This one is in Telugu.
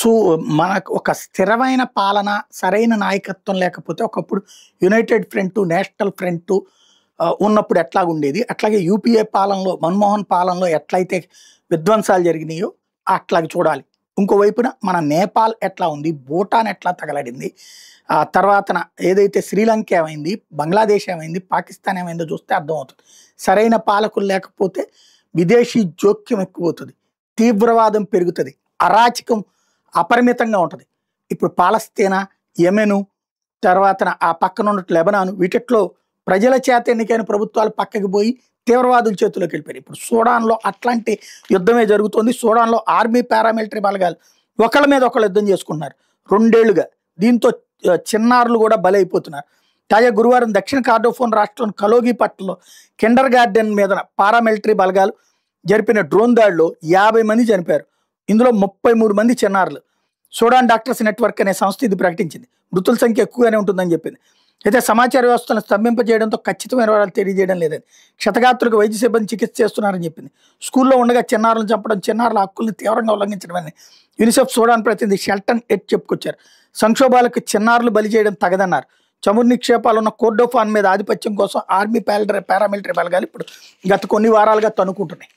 సో, మనకు ఒక స్థిరమైన పాలన, సరైన నాయకత్వం లేకపోతే ఒకప్పుడు యునైటెడ్ ఫ్రంట్, నేషనల్ ఫ్రంట్ ఉన్నప్పుడు ఎట్లాగుండేది. అట్లాగే యూపీఏ పాలనలో, మన్మోహన్ పాలనలో ఎట్లయితే విధ్వంసాలు జరిగినాయో అట్లాగ చూడాలి. ఇంకోవైపున మన నేపాల్ ఎట్లా ఉంది, భూటాన్ ఎట్లా తగలడింది, తర్వాతన ఏదైతే శ్రీలంక ఏమైంది, బంగ్లాదేశ్ ఏమైంది, పాకిస్తాన్ ఏమైందో చూస్తే అర్థమవుతుంది. సరైన పాలకులు లేకపోతే విదేశీ జోక్యం ఎక్కువవుతుంది, తీవ్రవాదం పెరుగుతుంది, అరాచకం అపరిమితంగా ఉంటుంది. ఇప్పుడు పాలస్తీనా, యెమెను, తర్వాత ఆ పక్కన ఉన్నట్టు లెబనాను, వీటిట్లో ప్రజల చేత ఎన్నికైన ప్రభుత్వాలు పక్కకి పోయి తీవ్రవాదుల చేతుల్లోకి వెళ్ళిపోయారు. ఇప్పుడు సూడాన్లో అట్లాంటి యుద్ధమే జరుగుతుంది. సూడాన్లో ఆర్మీ పారామిలిటరీ బలగాలు ఒకళ్ళ మీద ఒకళ్ళు యుద్ధం చేసుకుంటున్నారు 2 ఏళ్లుగా. దీంతో చిన్నారులు కూడా బలైపోతున్నారు. తాజా గురువారం దక్షిణ కార్డోఫోన్ రాష్ట్రం కలోగిపట్నంలో కిండర్ గార్డెన్ మీద పారామిలిటరీ బలగాలు జరిపిన డ్రోన్ దాడిలో 50 మంది చనిపోయారు. ఇందులో 33 మంది చిన్నారులు. సూడాన్ డాక్టర్స్ నెట్వర్క్ అనే సంస్థ ఇది ప్రకటించింది. మృతుల సంఖ్య ఎక్కువగానే ఉంటుందని చెప్పింది. అయితే సమాచార వ్యవస్థలను స్తంభింపజేయడంతో ఖచ్చితమైన వివరాలు తెలియజేయడం లేదని, క్షతగాత్రులకు వైద్య సిబ్బంది చికిత్స చేస్తున్నారని చెప్పింది. స్కూల్లో ఉండగా చిన్నారులను చంపడం, చిన్నారుల హక్కుల్ని తీవ్రంగా ఉల్లంఘించడమని యూనిసెఫ్ సూడాన్ ప్రతినిధి షెల్టన్ ఎట్ చెప్పుకొచ్చారు. సంక్షోభాలకు చిన్నారులు బలి చేయడం తగదన్నారు. చమురు నిక్షేపాలున్న కోర్డోఫాన్ మీద ఆధిపత్యం కోసం ఆర్మీ పారామిలిటరీ బలగాలు ఇప్పుడు గత కొన్ని వారాలుగా తనుకుంటున్నాయి.